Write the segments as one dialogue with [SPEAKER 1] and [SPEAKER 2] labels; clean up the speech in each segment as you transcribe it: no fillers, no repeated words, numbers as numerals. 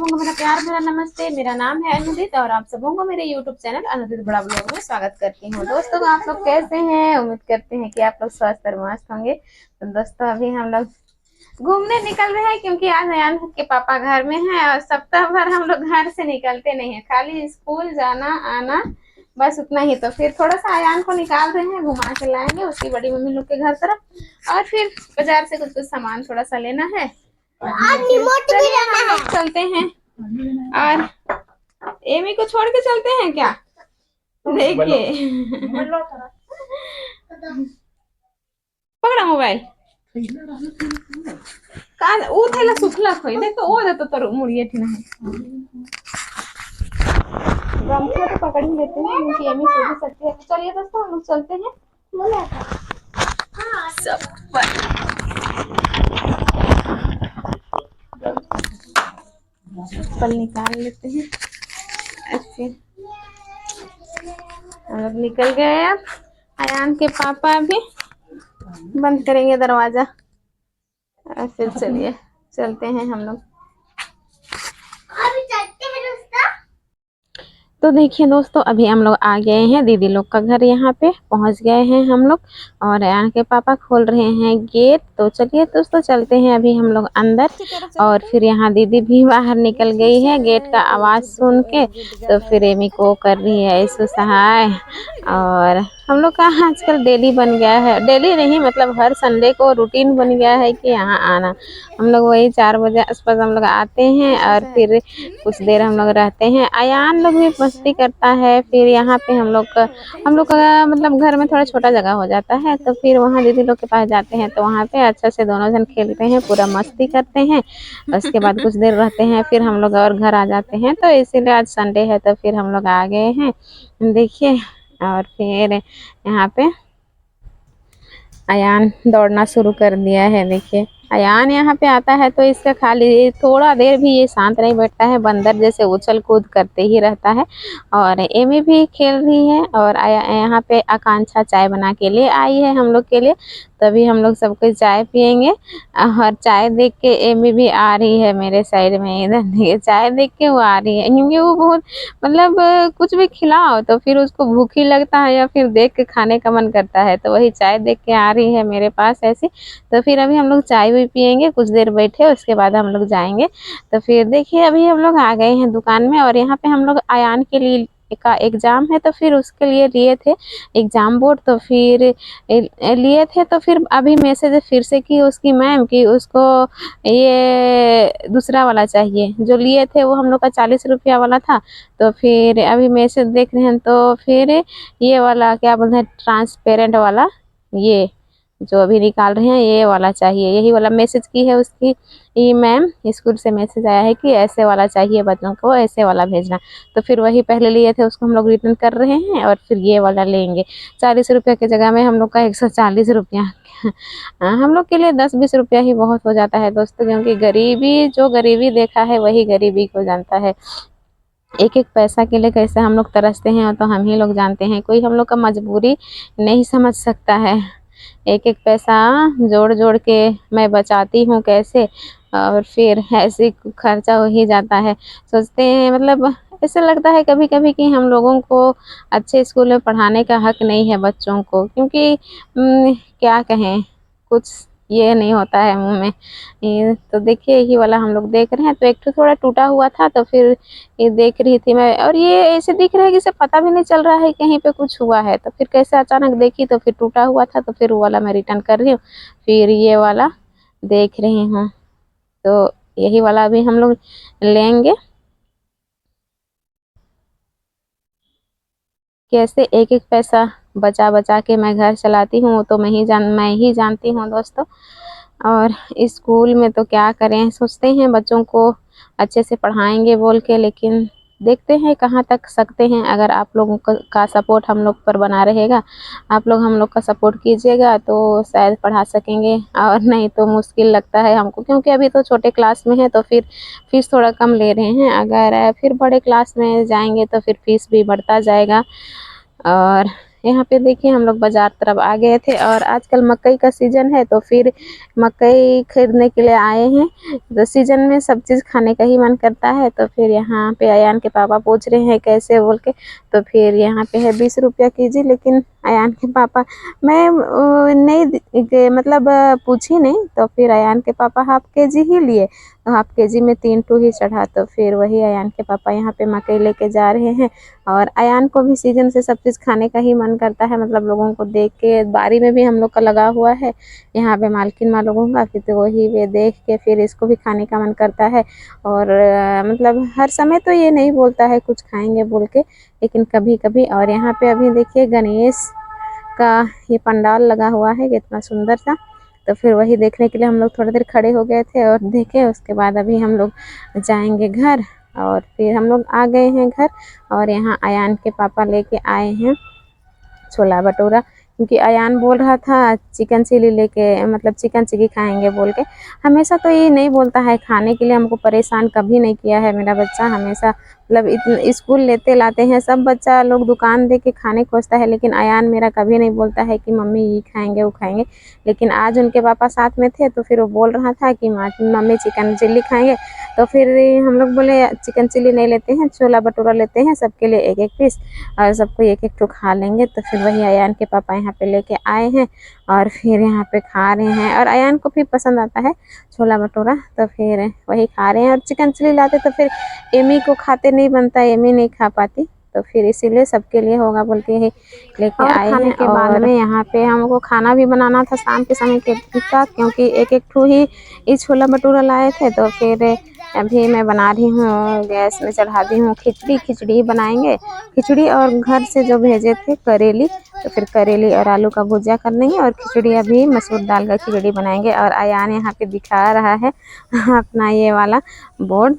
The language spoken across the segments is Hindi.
[SPEAKER 1] सबों को मेरा प्यार भरा नमस्ते। मेरा नाम है अनुदित और आप सबों को मेरे YouTube चैनल अनुदित बड़ा ब्लॉग में स्वागत करती हूँ। दोस्तों आप लोग कैसे हैं? उम्मीद करते हैं कि आप लोग स्वस्थ और मस्त होंगे। तो दोस्तों अभी हम लोग घूमने निकल रहे हैं क्योंकि आज अयान के पापा घर में हैं और सप्ताह भर हम लोग घर से निकलते नहीं है, खाली स्कूल जाना आना बस उतना ही। तो फिर थोड़ा सा अयान को निकाल रहे हैं, घुमा के लाएंगे उसकी बड़ी मम्मी लोग के घर तरफ और फिर बाजार से कुछ कुछ सामान थोड़ा सा लेना है। चलते हैं और एमी को छोड़ के चलते हैं क्या? देखिए पकड़ा मोबाइल का वो थैला सुखला खोई देखो ओ दे तो मुड़िए थी नहीं गमछा तो पकड़ ही लेते हैं क्योंकि एमी सो भी सकती है। चलिए दोस्तों हम लोग चलते हैं। सब पल निकाल लेते हैं। ऐसे हम लोग निकल गए। अब अयान के पापा भी बंद करेंगे दरवाजा और फिर चलिए चलते हैं हम लोग। तो देखिए दोस्तों अभी हम लोग आ गए हैं दीदी लोग का घर, यहाँ पे पहुंच गए हैं हम लोग और अयान के पापा खोल रहे हैं गेट। तो चलिए दोस्तों चलते हैं अभी हम लोग अंदर। और फिर यहाँ दीदी भी बाहर निकल गई है गेट का आवाज सुन के। तो फिर एमी को कर रही है ऐसो सहाय। और हम लोग का आजकल डेली बन गया है, डेली नहीं मतलब हर संडे को रूटीन बन गया है कि यहाँ आना। हम लोग वही 4 बजे आसपास हम लोग आते हैं और फिर कुछ देर हम लोग रहते हैं। अयान लोग भी मस्ती करता है। फिर यहाँ पे हम लोग का मतलब घर में थोड़ा छोटा जगह हो जाता है तो फिर वहाँ दीदी लोग के पास जाते हैं तो वहाँ पे अच्छा से दोनों जन खेलते हैं, पूरा मस्ती करते हैं। उसके बाद कुछ देर रहते हैं फिर हम लोग और घर आ जाते हैं। तो इसीलिए आज संडे है तो फिर हम लोग आ गए हैं देखिए। और फिर यहाँ पे अयान दौड़ना शुरू कर दिया है। देखिए अयान यहाँ पे आता है तो इसका खाली थोड़ा देर भी ये शांत नहीं बैठता है, बंदर जैसे उछल कूद करते ही रहता है। और एमी भी खेल रही है और यहाँ पे आकांक्षा चाय बना के लिए आई है हम लोग के लिए। तभी हम लोग सबको चाय पियेंगे। और चाय देख के एमी भी आ रही है मेरे साइड में, इधर चाय देख के वो आ रही है क्योंकि वो बहुत मतलब कुछ भी खिलाओ तो फिर उसको भूख ही लगता है या फिर देख के खाने का मन करता है, तो वही चाय देख के आ रही है मेरे पास ऐसी। तो फिर अभी हम लोग चाय भी पियेंगे, कुछ देर बैठे उसके बाद हम लोग जाएंगे। तो फिर देखिए अभी हम लोग आ गए हैं दुकान में और यहाँ पे हम लोग अयान के लिए का एग्ज़ाम है तो फिर उसके लिए लिए थे एग्ज़ाम बोर्ड। तो फिर लिए थे तो फिर अभी मैसेज फिर से की उसकी मैम कि उसको ये दूसरा वाला चाहिए, जो लिए थे वो हम लोग का 40 रुपया वाला था। तो फिर अभी मैसेज देख रहे हैं तो फिर ये वाला क्या बोलते हैं ट्रांसपेरेंट वाला, ये जो अभी निकाल रहे हैं ये वाला चाहिए, यही वाला मैसेज की है उसकी ये मैम स्कूल से मैसेज आया है कि ऐसे वाला चाहिए बच्चों को, ऐसे वाला भेजना। तो फिर वही पहले लिए थे उसको हम लोग रिटर्न कर रहे हैं और फिर ये वाला लेंगे। 40 रुपये की जगह में हम लोग का 140 रुपया। हम लोग के लिए 10-20 रुपया ही बहुत हो जाता है दोस्तों, क्योंकि गरीबी जो गरीबी देखा है वही गरीबी को जानता है। एक एक पैसा के लिए कैसे हम लोग तरसते हैं तो हम ही लोग जानते हैं। कोई हम लोग का मजबूरी नहीं समझ सकता है। एक एक पैसा जोड़ जोड़ के मैं बचाती हूँ कैसे, और फिर ऐसे खर्चा हो ही जाता है। सोचते हैं मतलब ऐसा लगता है कभी कभी कि हम लोगों को अच्छे स्कूल में पढ़ाने का हक नहीं है बच्चों को, क्योंकि क्या कहें कुछ ये नहीं होता है मुंह में। ये तो देखिए यही वाला हम लोग देख रहे हैं तो एक तो थोड़ा टूटा हुआ था तो फिर ये देख रही थी मैं, और ये ऐसे दिख रहा है कि इसे पता भी नहीं चल रहा है कहीं पे कुछ हुआ है। तो फिर कैसे अचानक देखी तो फिर टूटा हुआ था तो फिर वो वाला मैं रिटर्न कर रही हूँ। फिर ये वाला देख रही हूँ तो यही वाला अभी हम लोग लेंगे। कैसे एक एक पैसा बचा बचा के मैं घर चलाती हूँ तो मैं ही जानती हूँ दोस्तों। और स्कूल में तो क्या करें, सोचते हैं बच्चों को अच्छे से पढ़ाएंगे बोल के, लेकिन देखते हैं कहाँ तक सकते हैं। अगर आप लोगों का सपोर्ट हम लोग पर बना रहेगा, आप लोग हम लोग का सपोर्ट कीजिएगा तो शायद पढ़ा सकेंगे, और नहीं तो मुश्किल लगता है हमको, क्योंकि अभी तो छोटे क्लास में है तो फिर फीस थोड़ा कम ले रहे हैं। अगर फिर बड़े क्लास में जाएंगे तो फिर फीस भी बढ़ता जाएगा। और यहाँ पे देखिए हम लोग बाजार तरफ आ गए थे और आजकल मकई का सीजन है तो फिर मकई खरीदने के लिए आए हैं। तो सीजन में सब चीज़ खाने का ही मन करता है। तो फिर यहाँ पे अयान के पापा पूछ रहे हैं कैसे बोल के, तो फिर यहाँ पे है 20 रुपया केजी। लेकिन अयान के पापा मैं नहीं मतलब पूछी नहीं, तो फिर अयान के पापा हाफ केजी ही लिए। तो हाफ केजी में 3 टू ही चढ़ा। तो फिर वही अयान के पापा यहाँ पे मकई लेके जा रहे हैं। और अयान को भी सीजन से सब चीज़ खाने का ही मन करता है, मतलब लोगों को देख के। बारी में भी हम लोग का लगा हुआ है यहाँ पे मालकिन माँ लोगों का, फिर तो वही वे देख के फिर इसको भी खाने का मन करता है। और मतलब हर समय तो ये नहीं बोलता है कुछ खाएंगे बोल के, लेकिन कभी कभी। और यहाँ पे अभी देखिए गणेश का ये पंडाल लगा हुआ है कितना सुंदर सा। तो फिर वही देखने के लिए हम लोग थोड़ी देर खड़े हो गए थे और देखे। उसके बाद अभी हम लोग जाएंगे घर। और फिर हम लोग आ गए हैं घर और यहाँ अयान के पापा लेके आए हैं छोला भटूरा, क्योंकि अयान बोल रहा था चिकन चिली लेके, मतलब चिकन चिली खाएंगे बोल के। हमेशा तो ये नहीं बोलता है खाने के लिए, हमको परेशान कभी नहीं किया है मेरा बच्चा। हमेशा मतलब स्कूल लेते लाते हैं, सब बच्चा लोग दुकान दे के खाने खोजता है, लेकिन अयान मेरा कभी नहीं बोलता है कि मम्मी ये खाएंगे वो खाएंगे। लेकिन आज उनके पापा साथ में थे तो फिर वो बोल रहा था कि मम्मी चिकन चिल्ली खाएंगे। तो फिर हम लोग बोले चिकन चिल्ली नहीं लेते हैं, छोला भटूरा लेते हैं, सबके लिए एक एक पीस और सबको एक एक तो खा लेंगे। तो फिर वही अयान के पापा यहाँ पे लेके आए हैं और फिर यहाँ पे खा रहे हैं। और अयान को भी पसंद आता है छोला भटूरा, तो फिर वही खा रहे हैं। और चिकन चिल्ली लाते तो फिर एमी को खाते नहीं बनता, एमी नहीं खा पाती, तो फिर इसीलिए सबके लिए होगा बोल के ही लेके आए हैं। के बाद में यहाँ पे हमको खाना भी बनाना था शाम के समय के का, क्योंकि एक एक ठू ही छोला भटूरा लाए थे। तो फिर अभी मैं बना रही हूँ, गैस में चढ़ा दी हूँ खिचड़ी बनाएंगे। खिचड़ी और घर से जो भेजे थे करेली, तो फिर करेली और आलू का भुजिया कर लेंगे और खिचड़ी अभी मसूर दाल का खिचड़ी बनाएंगे। और अयान यहाँ पे दिखा रहा है अपना ये वाला बोर्ड,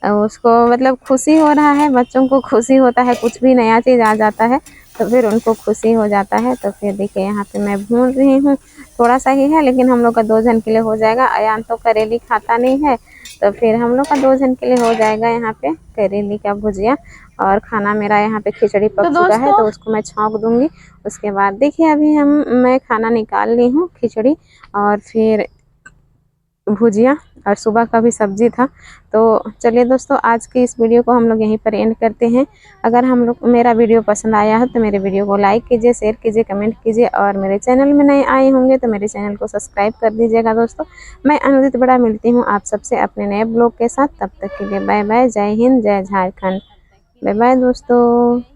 [SPEAKER 1] उसको मतलब खुशी हो रहा है। बच्चों को खुशी होता है, कुछ भी नया चीज़ आ जाता है तो फिर उनको खुशी हो जाता है। तो फिर देखिए यहाँ पे मैं भून रही हूँ, थोड़ा सा ही है लेकिन हम लोग का 2 जन के लिए हो जाएगा। अयान तो करेली खाता नहीं है, तो फिर हम लोग का 2 जन के लिए हो जाएगा यहाँ पे करेली का भुजिया। और खाना मेरा यहाँ पे खिचड़ी पक चुका है, तो उसको मैं छौंक दूंगी। उसके बाद देखिए अभी मैं खाना निकाल ली हूँ, खिचड़ी और फिर भुजिया और सुबह का भी सब्जी था। तो चलिए दोस्तों, आज की इस वीडियो को हम लोग यहीं पर एंड करते हैं। अगर हम लोग मेरा वीडियो पसंद आया है तो मेरे वीडियो को लाइक कीजिए, शेयर कीजिए, कमेंट कीजिए। और मेरे चैनल में नए आए होंगे तो मेरे चैनल को सब्सक्राइब कर दीजिएगा दोस्तों। मैं अनुदित बड़ा मिलती हूँ आप सबसे अपने नए ब्लॉग के साथ। तब तक के लिए बाय बाय, जय हिंद, जय झारखंड, बाय बाय दोस्तों।